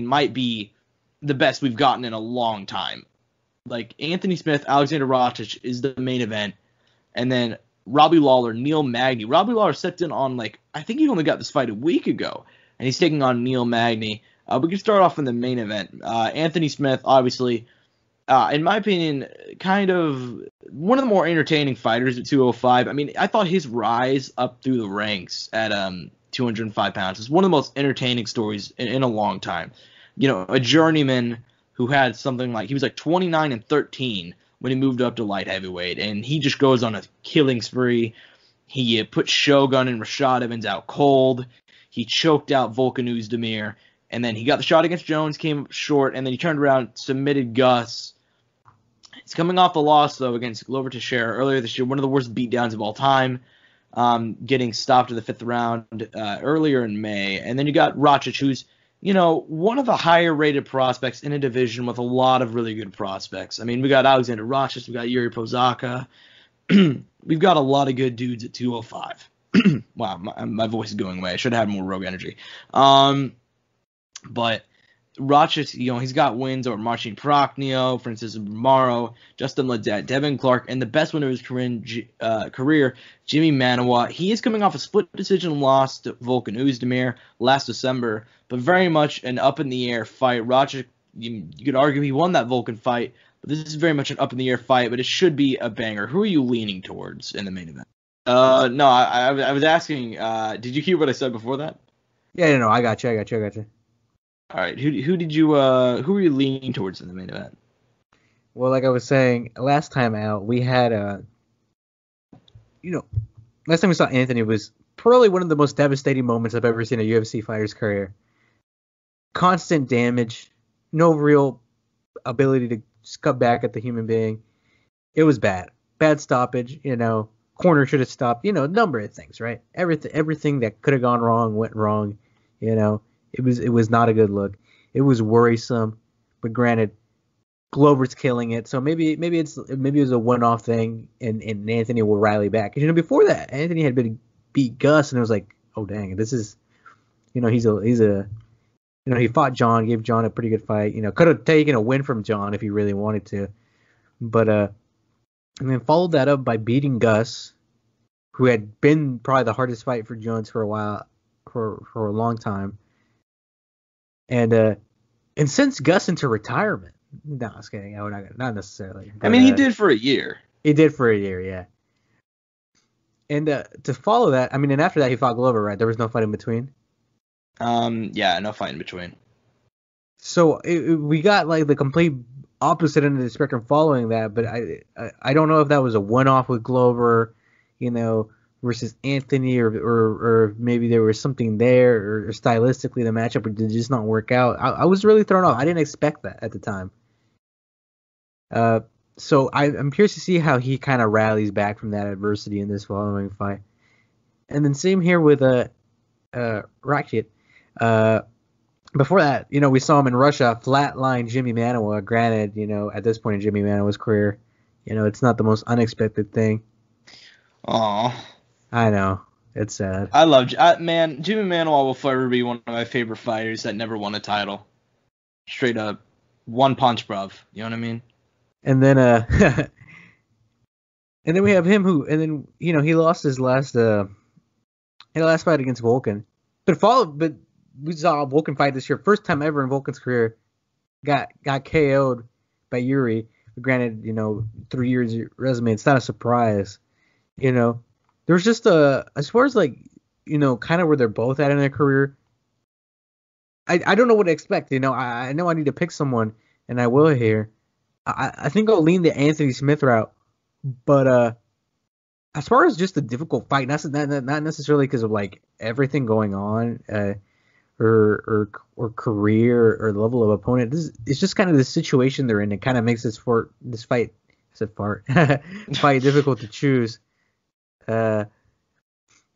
might be the best we've gotten in a long time. Like, Anthony Smith, Alexander Rakic is the main event, and then Robbie Lawler, Neil Magny. Robbie Lawler stepped in on, like, I think he only got this fight a week ago, and he's taking on Neil Magny. We can start off in the main event. Anthony Smith, obviously, in my opinion, kind of one of the more entertaining fighters at 205. I mean, I thought his rise up through the ranks at 205 pounds is one of the most entertaining stories in a long time. You know, a journeyman who had something like, he was like 29-13 when he moved up to light heavyweight, and he just goes on a killing spree. He put Shogun and Rashad Evans out cold. He choked out Volkan Oezdemir, and then he got the shot against Jones, came up short, and then he turned around, submitted Gus. He's coming off a loss, though, against Glover Teixeira earlier this year, one of the worst beatdowns of all time, getting stopped in the 5th round earlier in May. And then you got Rakic, who's, you know, one of the higher-rated prospects in a division with a lot of really good prospects. I mean, we got Alexander Rakic, we got Yuri Posaka. We've got a lot of good dudes at 205. Wow, my voice is going away. I should have had more Rogue energy. But Rakic, you know, he's got wins over Marcin Prokhnio, Francis Morrow, Justin Ledet, Devin Clark, and the best win of his career, Jimmy Manawa. He is coming off a split decision loss to Volkan Oezdemir last December, but very much an up-in-the-air fight. Rakic, you could argue he won that Volkan fight, but this is very much an up-in-the-air fight, but it should be a banger. Who are you leaning towards in the main event? No, I was asking, did you hear what I said before that? Yeah, no, I got you. All right, who were you leaning towards in the main event? Well, like I was saying, last time out, we had last time we saw Anthony was probably one of the most devastating moments I've ever seen a UFC fighter's career. Constant damage, no real ability to cut back at the human being. It was bad. Bad stoppage, corner should have stopped, a number of things, right? Everything that could have gone wrong went wrong, It was not a good look. It was worrisome, but granted, Glover's killing it, so maybe it was a one-off thing, and Anthony will rally back. Because before that, Anthony had been beat Gus, and it was like, oh dang, this is, he fought John, gave John a pretty good fight. Could have taken a win from John if he really wanted to, but and then followed that up by beating Gus, who had been probably the hardest fight for Jones for a while, for a long time. And sends Gus into retirement. No, I was kidding. Not necessarily. But, he did for a year. He did for a year, yeah. And to follow that, and after that he fought Glover, right? There was no fight in between? Yeah, no fight in between. So we got like the complete opposite end of the spectrum following that, but I don't know if that was a one-off with Glover, versus Anthony, or maybe there was something there, or stylistically the matchup did just not work out. I was really thrown off. I didn't expect that at the time. So I'm curious to see how he kind of rallies back from that adversity in this following fight. And then same here with Rakic. Before that, we saw him in Russia flatline Jimmy Manawa. Granted, at this point in Jimmy Manawa's career, it's not the most unexpected thing. Aww. I know. It's sad. I love Jimmy Manuwa will forever be one of my favorite fighters that never won a title. Straight up. One punch, bruv. You know what I mean? And then and then we have him he lost his last fight against Volkan. But we saw Volkan fight this year. First time ever in Volkan's career. Got KO'd by Yuri. Granted, 3 years resume, it's not a surprise. There's just as far as kind of where they're both at in their career, I don't know what to expect. I know I need to pick someone, and I will here. I think I'll lean the Anthony Smith route, but as far as just a difficult fight, not necessarily because of everything going on, or career or level of opponent. It's just kind of the situation they're in. It kind of makes this fight difficult to choose.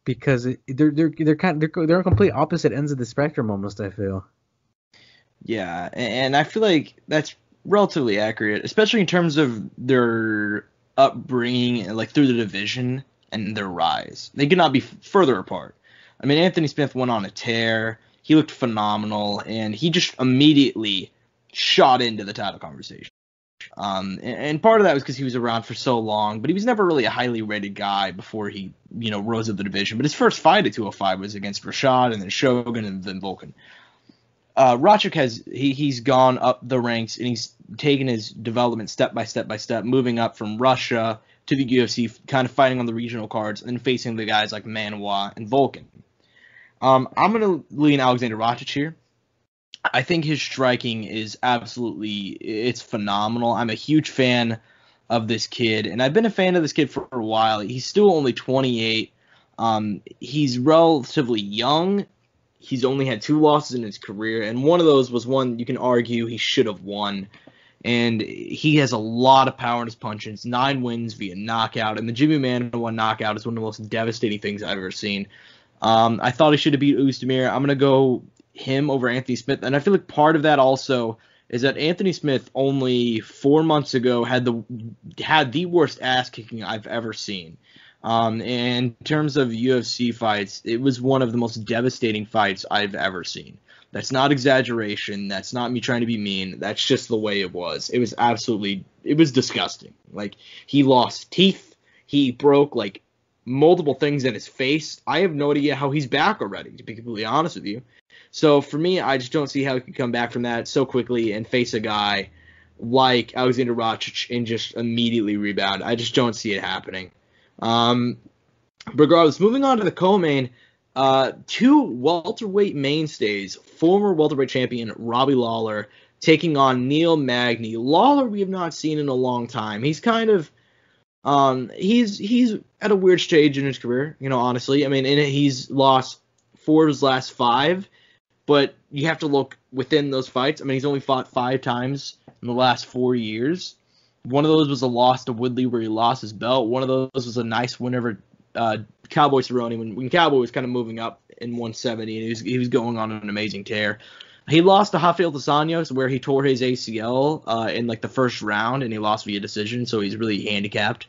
Because they're on complete opposite ends of the spectrum almost, I feel. Yeah, and I feel like that's relatively accurate, especially in terms of their upbringing, through the division and their rise. They could not be further apart. Anthony Smith went on a tear. He looked phenomenal, and he just immediately shot into the title conversation. And part of that was because he was around for so long, but he was never really a highly rated guy before he, rose up the division. But his first fight at 205 was against Rashad and then Shogun and then Volkan. Rakic he's gone up the ranks and he's taken his development step by step, moving up from Russia to the UFC, kind of fighting on the regional cards and then facing the guys like Manoa and Volkan. I'm going to lean Alexander Rakic here. I think his striking is it's phenomenal. I'm a huge fan of this kid, and I've been a fan of this kid for a while. He's still only 28. He's relatively young. He's only had 2 losses in his career, and one of those was one you can argue he should have won. And he has a lot of power in his punches, 9 wins via knockout, and the Jimmy Manoa knockout is one of the most devastating things I've ever seen. I thought he should have beat Oezdemir. I'm going to go him over Anthony Smith, and I feel like part of that also is that Anthony Smith only 4 months ago had the worst ass kicking I've ever seen. And in terms of UFC fights, it was one of the most devastating fights I've ever seen. That's not exaggeration. That's not me trying to be mean. That's just the way it was. It was disgusting. Like, he lost teeth. He broke, multiple things in his face. I have no idea how he's back already, to be completely honest with you. So for me, I just don't see how he could come back from that so quickly and face a guy like Alexander Rakic and just immediately rebound. I just don't see it happening. Regardless, moving on to the co-main, 2 welterweight mainstays, former welterweight champion Robbie Lawler taking on Neil Magny. Lawler we have not seen in a long time. He's kind of he's at a weird stage in his career, honestly. I mean, he's lost 4 of his last 5, but you have to look within those fights. I mean, he's only fought 5 times in the last 4 years. One of those was a loss to Woodley where he lost his belt. One of those was a nice win over Cowboy Cerrone when Cowboy was kind of moving up in 170 and he was going on an amazing tear. He lost to Rafael dos Anjos where he tore his ACL in the first round and he lost via decision, so he's really handicapped.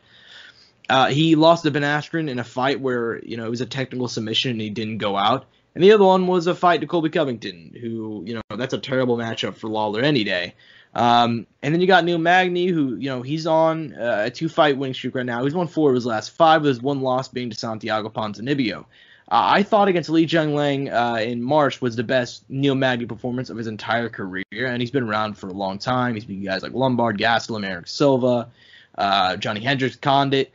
He lost to Ben Askren in a fight where it was a technical submission and he didn't go out. And the other one was a fight to Colby Covington, who that's a terrible matchup for Lawler any day. And then you got Neil Magny, who, he's on a 2-fight winning streak right now. He's won 4 of his last 5, with his 1 loss being to Santiago Ponzinibbio. I thought against Li Jianliang in March was the best Neil Magny performance of his entire career, and he's been around for a long time. He's beaten guys like Lombard, Gastelum, Eric Silva, Johnny Hendricks, Condit.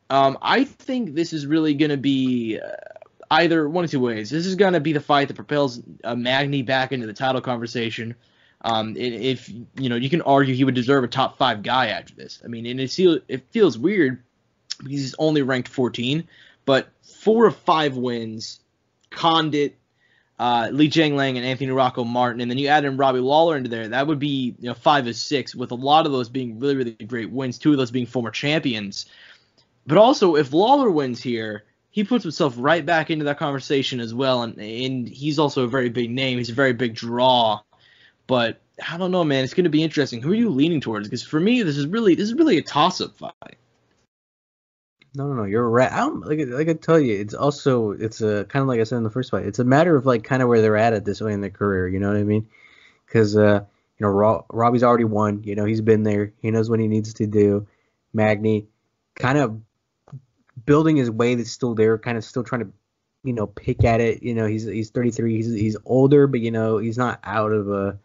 I think this is really going to be either one of 2 ways. This is going to be the fight that propels Magny back into the title conversation. If you can argue he would deserve a top 5 guy after this. I mean, and it feels weird because he's only ranked 14, but 4 of 5 wins, Condit, Li Jianliang, and Anthony Rocco Martin, and then you add in Robbie Lawler into there, that would be 5 of 6, with a lot of those being really, really great wins, 2 of those being former champions. But also, if Lawler wins here, he puts himself right back into that conversation as well, and he's also a very big name. He's a very big draw. But I don't know, man. It's going to be interesting. Who are you leaning towards? Because for me, this is really a toss-up fight. No, you're right. I don't like I tell you, it's a kind of like I said in the first fight. It's a matter of kind of where they're at this point in their career. You know what I mean? Because Robbie's already won. He's been there. He knows what he needs to do. Magny kind of building his way that's still there, kind of still trying to pick at it. He's 33. He's older, but he's not out of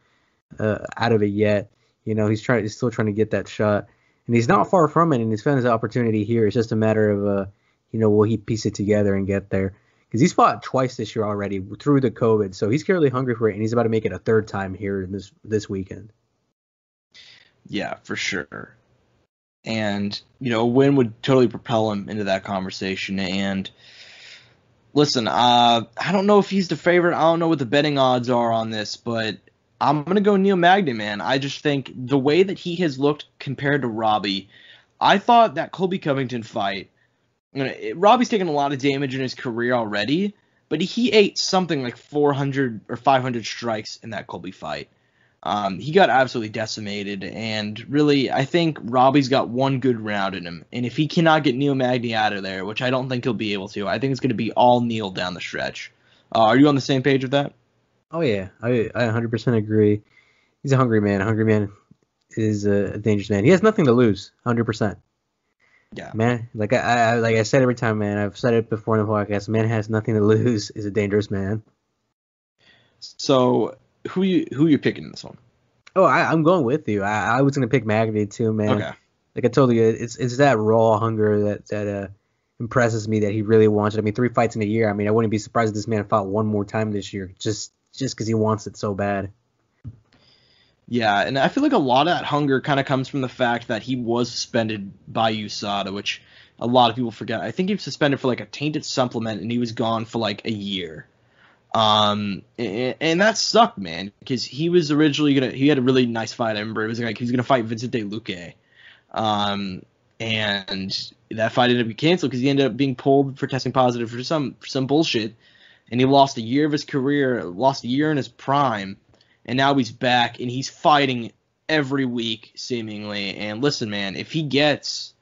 it yet. He's still trying to get that shot, and he's not far from it. And he's found his opportunity here. It's just a matter of will he piece it together and get there? Because he's fought twice this year already through the COVID, so he's clearly hungry for it, and he's about to make it a 3rd time here this weekend. Yeah, for sure. And a win would totally propel him into that conversation. And listen, I don't know if he's the favorite. I don't know what the betting odds are on this, but I'm going to go Neil Magny, man. I just think the way that he has looked compared to Robbie, I thought that Colby Covington fight, Robbie's taken a lot of damage in his career already, but he ate something like 400 or 500 strikes in that Colby fight. He got absolutely decimated, and really, I think Robbie's got one good round in him, and if he cannot get Neil Magny out of there, which I don't think he'll be able to, I think it's going to be all Neil down the stretch. Are you on the same page with that? Oh yeah, I 100% agree. He's a hungry man. A hungry man is a dangerous man. He has nothing to lose. 100%. Yeah. Man, like I said every time, man. I've said it before in the podcast. Man has nothing to lose. Is a dangerous man. So who you picking in this one? Oh, I'm going with you. I was gonna pick Magny too, man. Okay. Like I told you, it's that raw hunger that impresses me that he really wants it. I mean, 3 fights in a year. I mean, I wouldn't be surprised if this man fought one more time this year, just because he wants it so bad. Yeah, and I feel like a lot of that hunger kind of comes from the fact that he was suspended by USADA, which a lot of people forget. I think he was suspended for like a tainted supplement, and he was gone for like a year. And that sucked, man, because he was originally he had a really nice fight. I remember it was like he was gonna fight Vicente Luque, and that fight ended up being canceled because he ended up being pulled for testing positive for some bullshit, and he lost a year of his career, lost a year in his prime, and now he's back and he's fighting every week seemingly. And listen, man, if he gets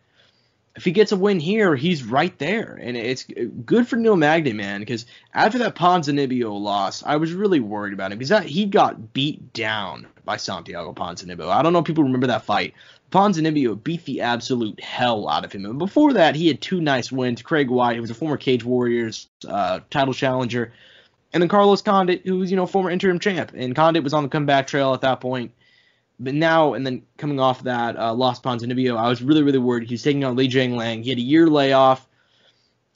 a win here, he's right there. And it's good for Neil Magny, man, because after that Ponzinibbio loss, I was really worried about him because he got beat down by Santiago Ponzinibbio. I don't know if people remember that fight. Ponzinibbio beat the absolute hell out of him. And before that, he had two nice wins. Craig White, who was a former Cage Warriors title challenger, and then Carlos Condit, who was, former interim champ. And Condit was on the comeback trail at that point. But now, and then coming off that lost Ponzinibbio, I was really, really worried. He was taking on Li Jianglang. He had a year layoff,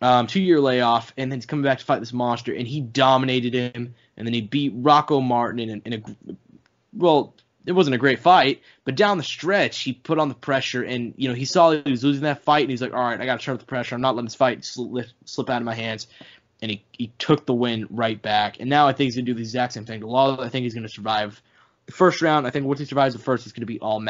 2-year layoff, and then he's coming back to fight this monster, and he dominated him. And then he beat Rocco Martin well, it wasn't a great fight, but down the stretch, he put on the pressure, and, he saw he was losing that fight, and he's like, all right, I got to turn up the pressure. I'm not letting this fight slip out of my hands. And he took the win right back. And now I think he's going to do the exact same thing. I think he's going to survive the first round. I think once he survives the first, it's going to be all